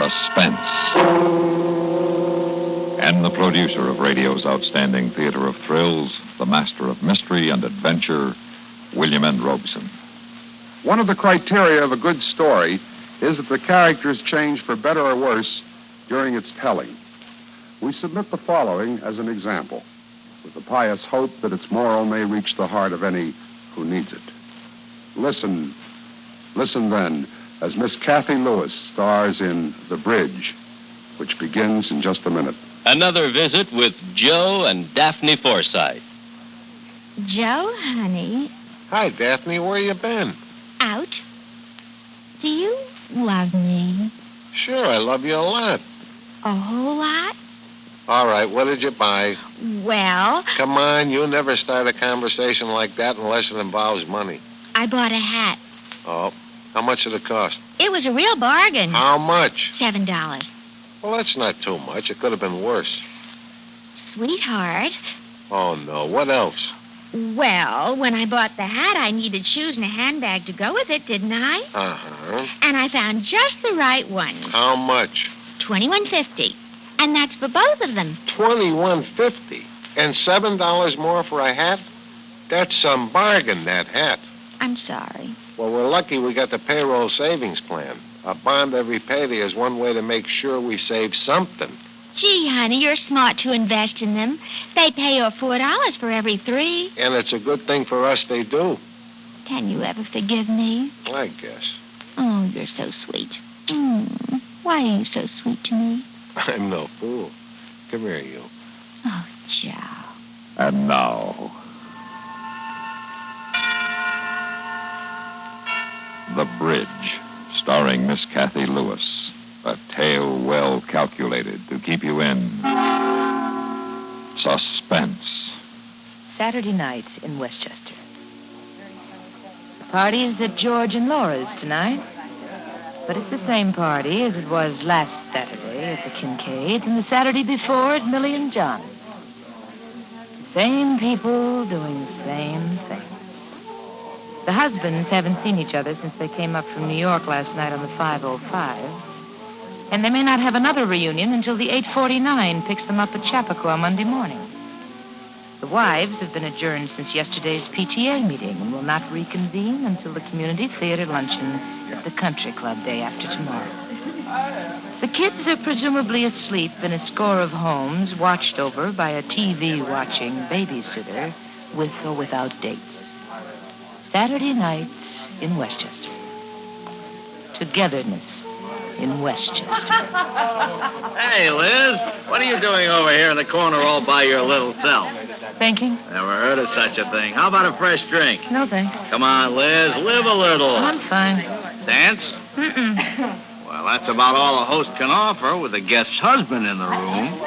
Suspense. And the producer of radio's outstanding theater of thrills, the master of mystery and adventure, William N. Robson. One of the criteria of a good story is that the characters change for better or worse during its telling. We submit the following as an example, with the pious hope that its moral may reach the heart of any who needs it. Listen then, as Miss Kathy Lewis stars in The Bridge, which begins in just a minute. Another visit with Joe and Daphne Forsythe. Joe, honey. Hi, Daphne. Where you been? Out. Do you love me? Sure, I love you a lot. A whole lot? All right, what did you buy? Well... Come on, you never start a conversation like that unless it involves money. I bought a hat. Oh, how much did it cost? It was a real bargain. How much? $7. Well, that's not too much. It could have been worse. Sweetheart. Oh, no. What else? Well, when I bought the hat, I needed shoes and a handbag to go with it, didn't I? Uh-huh. And I found just the right ones. How much? $21.50. And that's for both of them. $21.50. And $7 more for a hat? That's some bargain, that hat. I'm sorry. Well, we're lucky we got the payroll savings plan. A bond every payday is one way to make sure we save something. Gee, honey, you're smart to invest in them. They pay you $4 for every 3. And it's a good thing for us they do. Can you ever forgive me? I guess. Oh, you're so sweet. Why are you so sweet to me? I'm no fool. Come here, you. Oh, Joe. And now, The Bridge, starring Miss Kathy Lewis. A tale well calculated to keep you in suspense. Saturday night in Westchester. The party is at George and Laura's tonight. But it's the same party as it was last Saturday at the Kincaid and the Saturday before at Millie and John's. The same people doing the same thing. The husbands haven't seen each other since they came up from New York last night on the 505. And they may not have another reunion until the 849 picks them up at Chappaqua Monday morning. The wives have been adjourned since yesterday's PTA meeting and will not reconvene until the community theater luncheon at the country club day after tomorrow. The kids are presumably asleep in a score of homes watched over by a TV-watching babysitter with or without dates. Saturday nights in Westchester. Togetherness in Westchester. Hey, Liz, what are you doing over here in the corner all by your little self? Thinking? Never heard of such a thing. How about a fresh drink? No, thanks. Come on, Liz, live a little. I'm fine. Dance? Mm-mm. Well, that's about all a host can offer with a guest's husband in the room.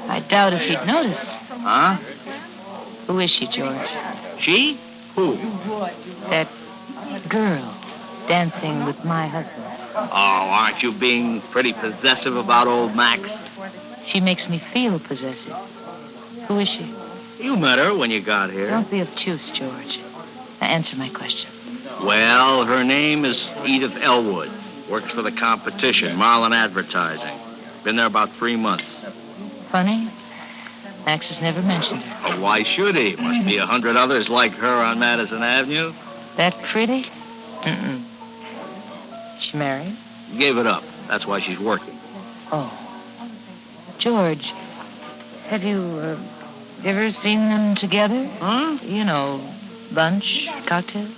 I doubt if he'd notice. Huh? Who is she, George? She? Who? That girl dancing with my husband. Oh, aren't you being pretty possessive about old Max? She makes me feel possessive. Who is she? You met her when you got here. Don't be obtuse, George. Now answer my question. Well, her name is Edith Elwood. Works for the competition, Marlin Advertising. Been there about 3 months. Funny. Max has never mentioned her. Oh, why should he? Must be 100 others like her on Madison Avenue. That pretty? Mm-mm. She married? Gave it up. That's why she's working. Oh. George, have you ever seen them together? Huh? You know, lunch, cocktails?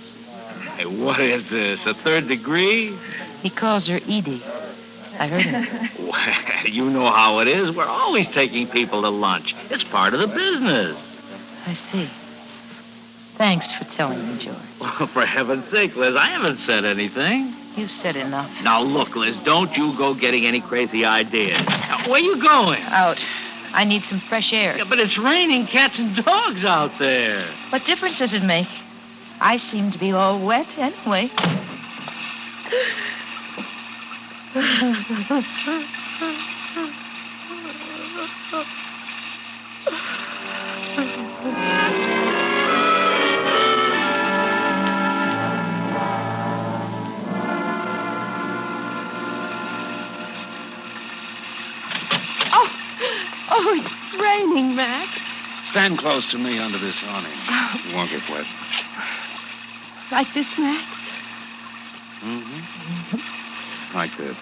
Hey, what is this, a third degree? He calls her Edie. I heard him. Well, you know how it is. We're always taking people to lunch. It's part of the business. I see. Thanks for telling me, George. Well, for heaven's sake, Liz, I haven't said anything. You've said enough. Now, look, Liz, don't you go getting any crazy ideas. Now, where you going? Out. I need some fresh air. Yeah, but it's raining cats and dogs out there. What difference does it make? I seem to be all wet anyway. Oh, it's raining, Max. Stand close to me under this awning. You won't get wet. Like this, Max? Mm-hmm. Like this.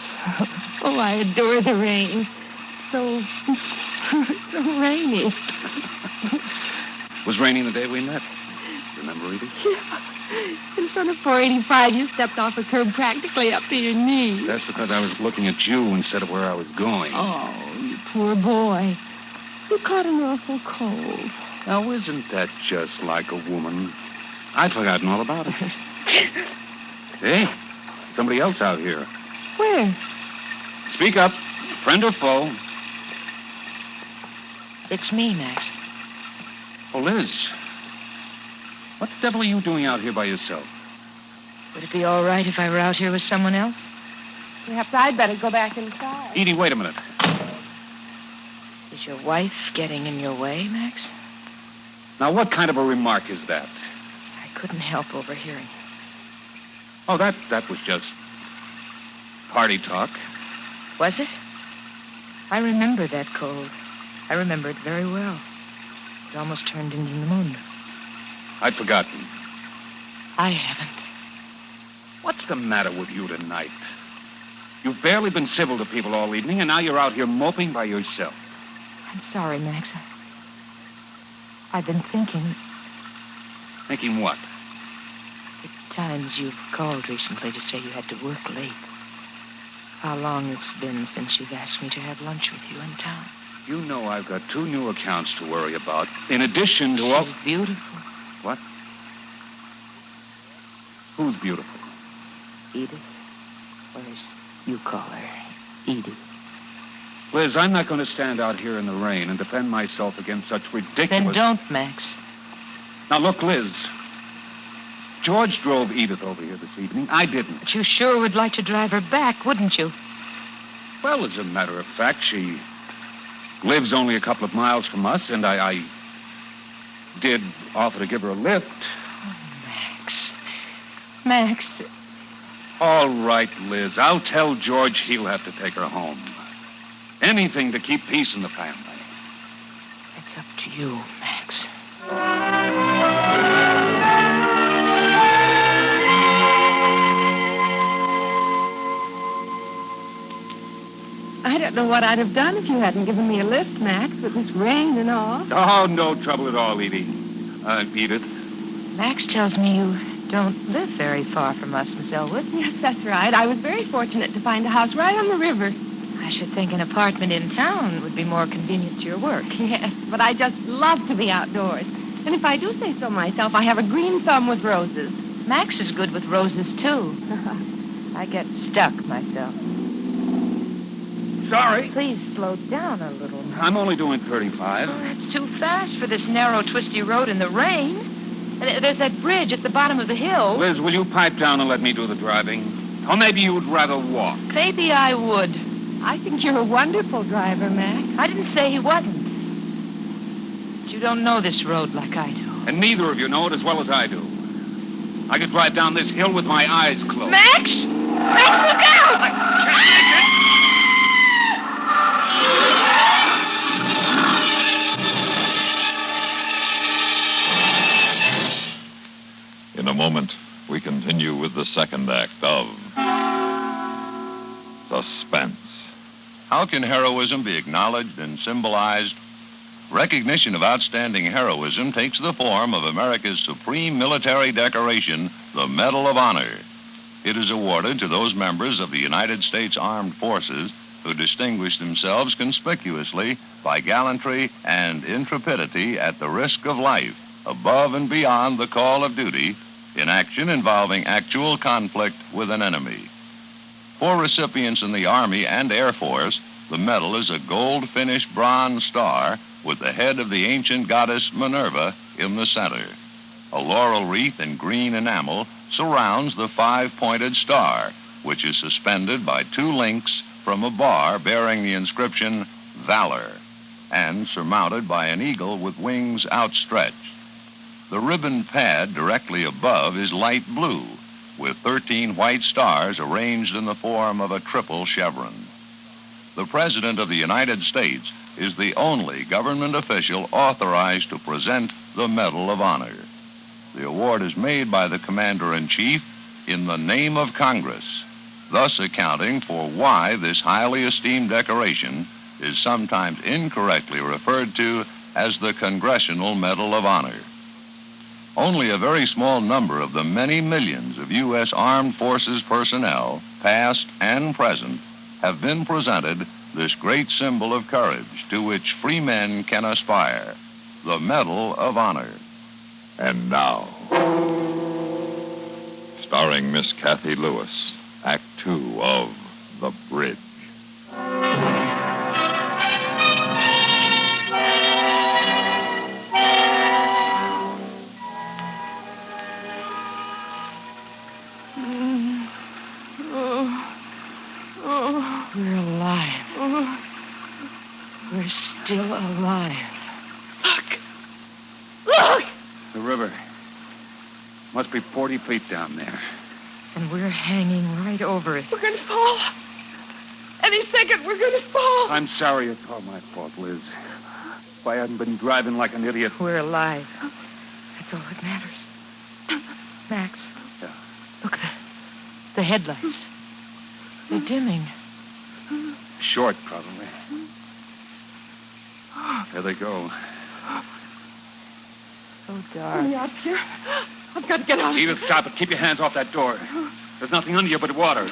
Oh, I adore the rain. So rainy. It was raining the day we met. Remember, Edie? Yeah. In front of 485, you stepped off a curb practically up to your knees. That's because I was looking at you instead of where I was going. Oh, you poor boy. You caught an awful cold. Now, isn't that just like a woman? I'd forgotten all about it. Hey, somebody else out here. Where? Speak up. Friend or foe? It's me, Max. Oh, Liz. What the devil are you doing out here by yourself? Would it be all right if I were out here with someone else? Perhaps I'd better go back inside. Edie, wait a minute. Is your wife getting in your way, Max? Now, what kind of a remark is that? I couldn't help overhearing. Oh, that was just party talk. Was it? I remember that cold. I remember it very well. It almost turned into pneumonia. I'd forgotten. I haven't. What's the matter with you tonight? You've barely been civil to people all evening, and now you're out here moping by yourself. I'm sorry, Max. I've been thinking. Thinking what? The times you've called recently to say you had to work late. How long it's been since you've asked me to have lunch with you in town. You know I've got 2 new accounts to worry about, in addition to all... She's beautiful. What? Who's beautiful? Edith. Or as you call her, Edie. Liz, I'm not going to stand out here in the rain and defend myself against such ridiculous... Then don't, Max. Now, look, Liz. George drove Edith over here this evening. I didn't. But you sure would like to drive her back, wouldn't you? Well, as a matter of fact, she lives only a couple of miles from us, and I did offer to give her a lift. Oh, Max. Max. All right, Liz. I'll tell George he'll have to take her home. Anything to keep peace in the family. It's up to you, Max. I don't know what I'd have done if you hadn't given me a lift, Max, with this rain and all. Oh, no trouble at all, Edie. Edith. Max tells me you don't live very far from us, Miss Elwood. Yes, that's right. I was very fortunate to find a house right on the river. I should think an apartment in town would be more convenient to your work. Yes, but I just love to be outdoors. And if I do say so myself, I have a green thumb with roses. Max is good with roses, too. I get stuck myself. Sorry. Please slow down a little. I'm only doing 35. Oh, that's too fast for this narrow, twisty road in the rain. And there's that bridge at the bottom of the hill. Liz, will you pipe down and let me do the driving? Or maybe you would rather walk. Maybe I would. I think you're a wonderful driver, Max. I didn't say he wasn't. But you don't know this road like I do. And neither of you know it as well as I do. I could drive down this hill with my eyes closed. Max! Max, look out! In a moment, we continue with the second act of Suspense. How can heroism be acknowledged and symbolized? Recognition of outstanding heroism takes the form of America's supreme military decoration, the Medal of Honor. It is awarded to those members of the United States Armed Forces who distinguish themselves conspicuously by gallantry and intrepidity at the risk of life, above and beyond the call of duty, in action involving actual conflict with an enemy. For recipients in the Army and Air Force, the medal is a gold-finished bronze star with the head of the ancient goddess Minerva in the center. A laurel wreath in green enamel surrounds the 5-pointed star, which is suspended by 2 links from a bar bearing the inscription, Valor, and surmounted by an eagle with wings outstretched. The ribbon pad directly above is light blue, with 13 white stars arranged in the form of a triple chevron. the President of the United States is the only government official authorized to present the Medal of Honor. The award is made by the Commander-in-Chief in the name of Congress, thus accounting for why this highly esteemed decoration is sometimes incorrectly referred to as the Congressional Medal of Honor. Only a very small number of the many millions of U.S. Armed Forces personnel, past and present, have been presented this great symbol of courage to which free men can aspire, the Medal of Honor. And now, starring Miss Kathy Lewis, Act Two of The Bridge. We're alive. We're still alive. Look! The river. Must be 40 feet down there. And we're hanging right over it. We're going to fall. Any second, we're going to fall. I'm sorry it's all my fault, Liz. If I hadn't been driving like an idiot. We're alive. That's all that matters. Max. Yeah. Look, the headlights. They're dimming. Short, probably. There they go. So dark. Let me out here. I've got to get out. Edith, stop it. Keep your hands off that door. There's nothing under you but water.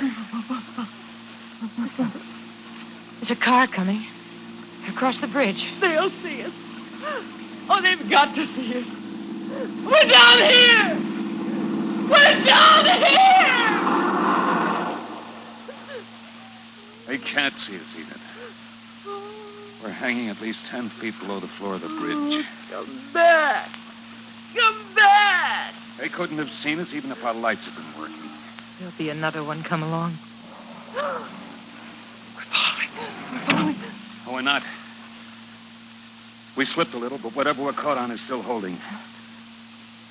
There's a car coming. Across the bridge. They'll see us. Oh, they've got to see us. We're down here. We're down here. They can't see us, Edith. We're hanging at least 10 feet below the floor of the bridge. Come back. Come back. They couldn't have seen us even if our lights had been working. There'll be another one come along. We're falling. Oh, we're not. We slipped a little, but whatever we're caught on is still holding.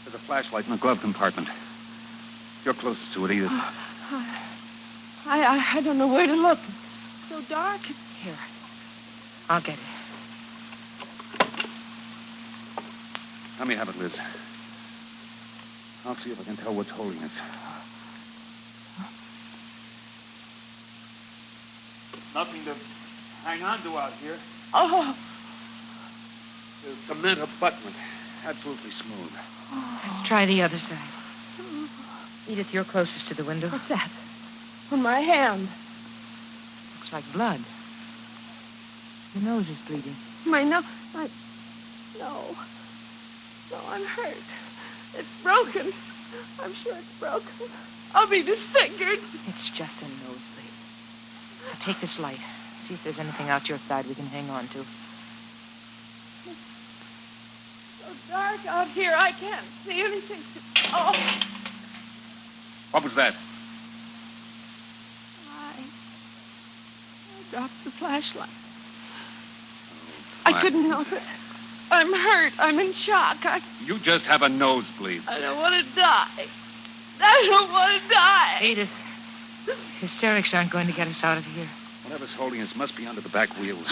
There's a flashlight in the glove compartment. You're closest to it, Edith. I don't know where to look. It's so dark. Here. I'll get it. Let me have it, Liz. I'll see if I can tell what's holding us. Nothing to hang on to out here. Oh. The cement abutment. Absolutely smooth. Let's try the other side. Edith, you're closest to the window. What's that? On my hand. Looks like blood. Your nose is bleeding. My nose. No. No, I'm hurt. It's broken. I'm sure it's broken. I'll be disfigured. It's just a nosebleed. Now take this light. See if there's anything out your side we can hang on to. It's so dark out here. I can't see anything. Oh. What was that? I dropped the flashlight. Oh, I couldn't help it. I'm hurt. I'm in shock. You just have a nosebleed. I don't want to die. I don't want to die. Edith, hysterics aren't going to get us out of here. Whatever's holding us must be under the back wheels.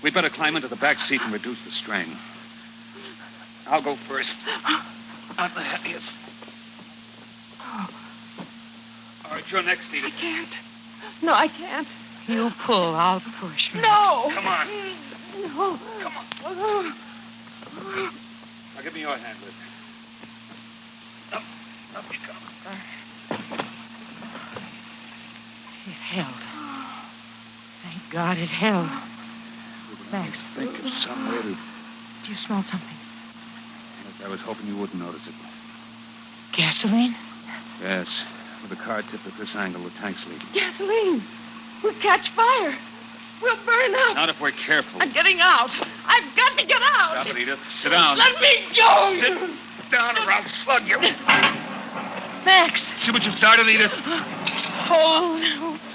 We'd better climb into the back seat and reduce the strain. I'll go first. I'm the heaviest. All right, you're next, Edith. I can't. No, I can't. You pull, I'll push. No. Come on. No. Come on. Now, give me your hand, Liz. Up you come. It held. Thank God it held. Thanks. Think of some way to... Do you smell something? Yes, I was hoping you wouldn't notice it. Gasoline? Yes. With the car tipped at this angle, the tank's leaking. Gasoline. We'll catch fire. We'll burn up. Not if we're careful. I'm getting out. I've got to get out. Stop it, Edith. Sit down. Let me go. Sit down or I'll slug you. Max. See what you've started, Edith? Hold.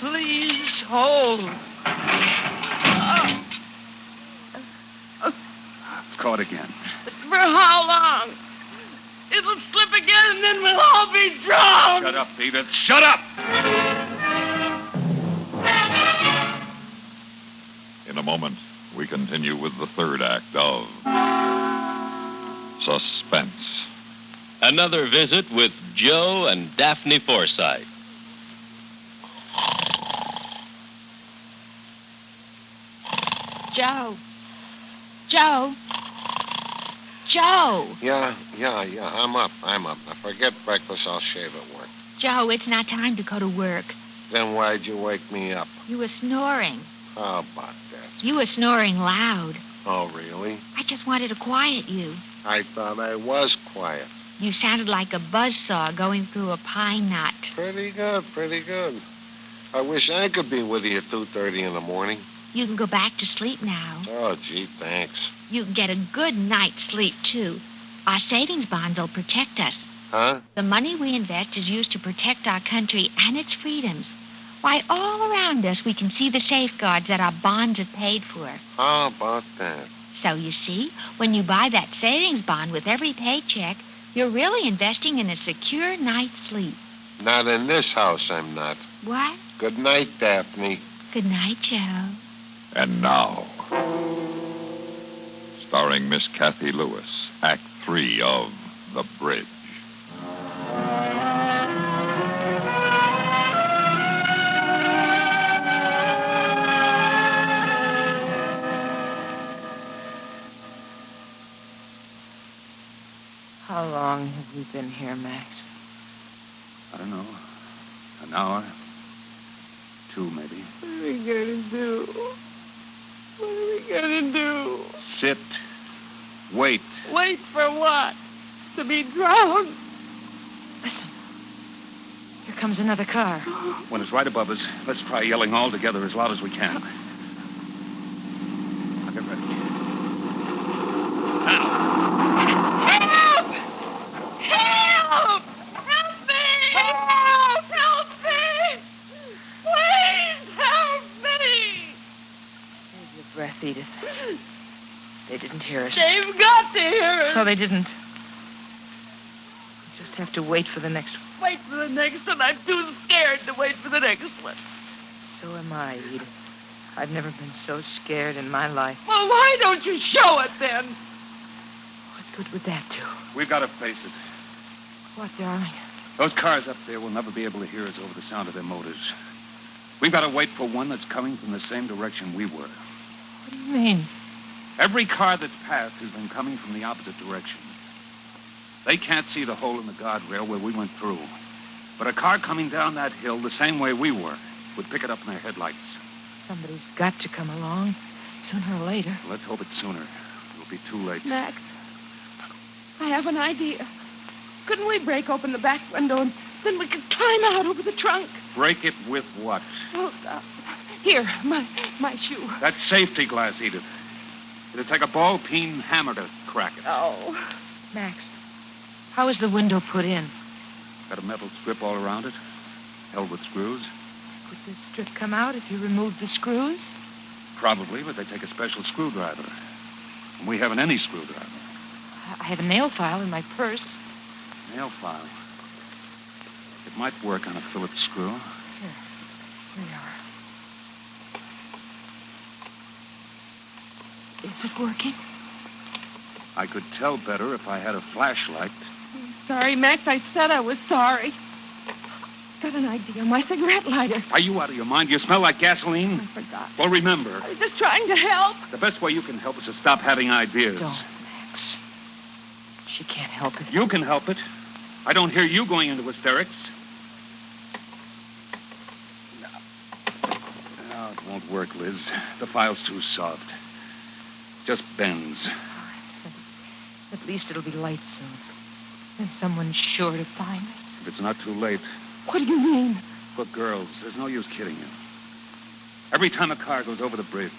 Please, hold. It's caught again. For how long? It'll slip again and then we'll all be drowned. Shut up, Edith. Shut up! moment, we continue with the third act of Suspense. Another visit with Joe and Daphne Forsythe. Joe. Joe. Joe. Yeah. I'm up. Now forget breakfast. I'll shave at work. Joe, it's not time to go to work. Then why'd you wake me up? You were snoring. How about that? You were snoring loud. Oh, really? I just wanted to quiet you. I thought I was quiet. You sounded like a buzzsaw going through a pine knot. Pretty good. I wish I could be with you at 2:30 in the morning. You can go back to sleep now. Oh, gee, thanks. You can get a good night's sleep, too. Our savings bonds will protect us. Huh? The money we invest is used to protect our country and its freedoms. Why, all around us we can see the safeguards that our bonds have paid for. How about that? So, you see, when you buy that savings bond with every paycheck, you're really investing in a secure night's sleep. Not in this house, I'm not. What? Good night, Daphne. Good night, Joe. And now, starring Miss Kathy Lewis, Act 3 of The Bridge. How long have we been here, Max? I don't know. An hour. 2, maybe. What are we going to do? What are we going to do? Sit. Wait. Wait for what? To be drowned? Listen. Here comes another car. When it's right above us, let's try yelling all together as loud as we can. Now get ready. Now. Help! Help! Help me! Help! Help me! Please help me! Save your breath, Edith. They didn't hear us. They've got to hear us. No, they didn't. We just have to wait for the next one. Wait for the next one. I'm too scared to wait for the next one. So am I, Edith. I've never been so scared in my life. Well, why don't you show it then? What good would that do? We've got to face it. What, darling? Those cars up there will never be able to hear us over the sound of their motors. We've got to wait for one that's coming from the same direction we were. What do you mean? Every car that's passed has been coming from the opposite direction. They can't see the hole in the guardrail where we went through. But a car coming down that hill the same way we were would pick it up in their headlights. Somebody's got to come along, sooner or later. Let's hope it's sooner. It'll be too late. Max, I have an idea. Couldn't we break open the back window and then we could climb out over the trunk? Break it with what? Well, here, my shoe. That safety glass, Edith. It'll take a ball-peen hammer to crack it. Oh. Max, how is the window put in? Got a metal strip all around it, held with screws. Could the strip come out if you remove the screws? Probably, but they take a special screwdriver. And we haven't any screwdriver. I have a nail file in my purse. Nail file. It might work on a Phillips screw. Here we are. Is it working? I could tell better if I had a flashlight. Sorry, Max. I said I was sorry. Got an idea. My cigarette lighter. Are you out of your mind? You smell like gasoline? I forgot. Well, remember, I was just trying to help. the best way you can help is to stop having ideas. Don't, Max. She can't help it. You can help it. I don't hear you going into hysterics. No, it won't work, Liz. The file's too soft. Just bends. At least it'll be light soon. And someone's sure to find us. If it's not too late. What do you mean? Look, girls, there's no use kidding you. Every time a car goes over the bridge,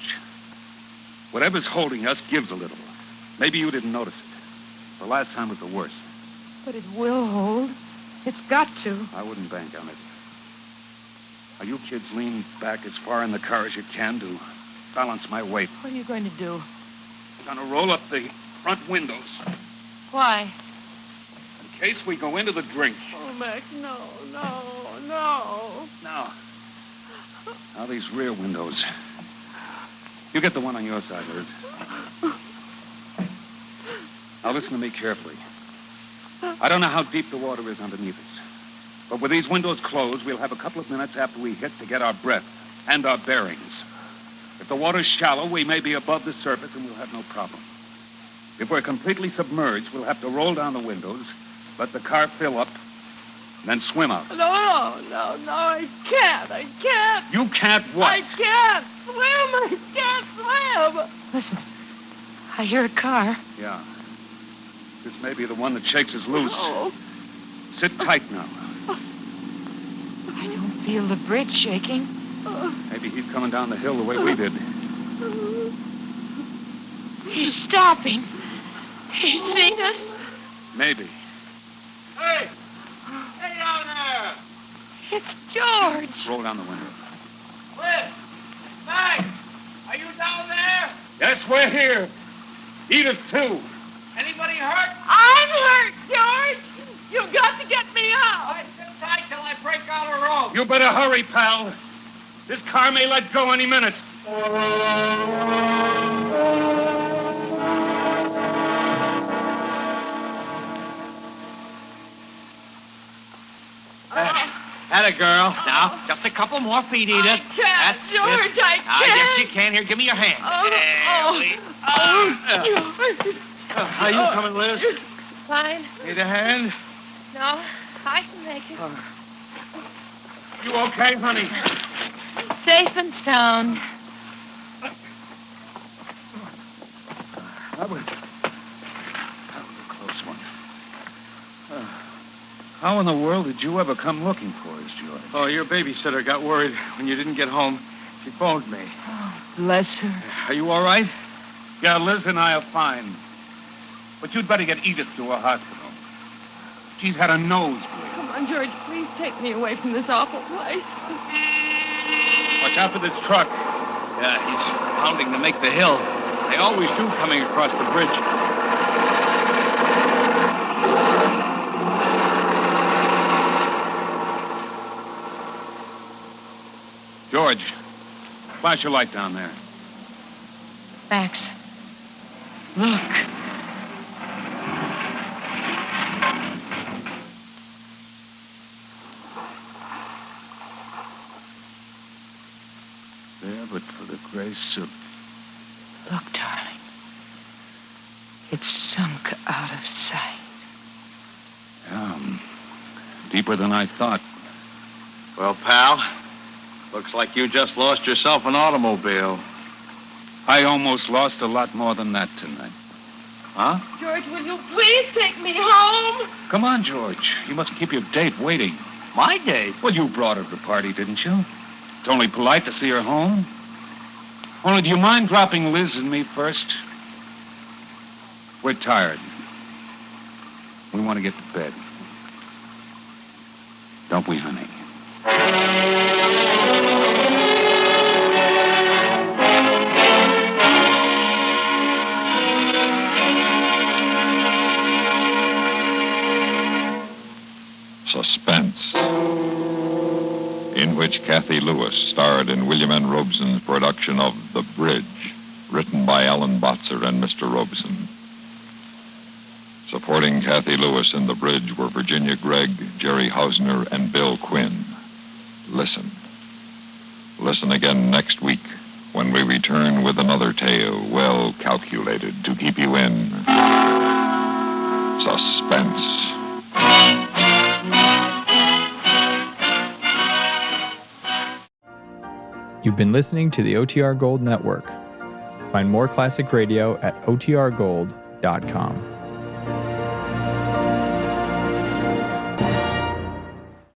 whatever's holding us gives a little. Maybe you didn't notice it. The last time was the worst. But it will hold. It's got to. I wouldn't bank on it. Now, you kids lean back as far in the car as you can to balance my weight. What are you going to do? I'm going to roll up the front windows Why? in case we go into the drink. Oh, Max, no. Now these rear windows. You get the one on your side, Liz. Now listen to me carefully. I don't know how deep the water is underneath us. But with these windows closed, we'll have a couple of minutes after we hit to get our breath and our bearings. If the water's shallow, we may be above the surface and we'll have no problem. If we're completely submerged, we'll have to roll down the windows, let the car fill up, and then swim out. No, I can't. You can't what? I can't swim. Listen, I hear a car. Yeah. This may be the one that shakes us loose. Oh. Sit tight now. I don't feel the bridge shaking. Maybe he's coming down the hill the way we did. He's stopping. He's seen us. Maybe. Hey! Hey down there! It's George. Roll down the window. Liz! Max! Are you down there? Yes, we're here. Edith, too. Anybody hurt? I'm hurt, George. You've got to get me out. All right, sit tight till I break out a rope. You better hurry, pal. This car may let go any minute. Atta girl. Now, just a couple more feet, Edith. I can't, That's George, it. I Now, can't. yes, you can. Here, give me your hand. How you coming, Liz? Fine. Need a hand? No, I can make it. You okay, honey? Safe and sound. That was a close one. How in the world did you ever come looking for us, George? Oh, your babysitter got worried when you didn't get home. She phoned me. Oh, bless her. Are you all right? Yeah, Liz and I are fine. But you'd better get Edith to a hospital. She's had a nosebleed. Come on, George, please take me away from this awful place. Watch out for this truck. Yeah, he's pounding to make the hill. They always do coming across the bridge. George, flash your light down there. Max, look. There, but for the grace of... Look, darling. It's sunk out of sight. Deeper than I thought. Well, pal, looks like you just lost yourself an automobile. I almost lost a lot more than that tonight. Huh? George, will you please take me home? Come on, George. You mustn't keep your date waiting. My date? Well, you brought her to the party, didn't you? It's only polite to see her home. Only, do you mind dropping Liz and me first? We're tired. We want to get to bed. Don't we, honey? Suspense, in which Kathy Lewis starred in William N. Robeson's production of The Bridge, written by Alan Botzer and Mr. Robeson. Supporting Kathy Lewis in The Bridge were Virginia Gregg, Jerry Hausner, and Bill Quinn. Listen. Listen again next week when we return with another tale well calculated to keep you in suspense. You've been listening to the OTR Gold Network. Find more classic radio at otrgold.com.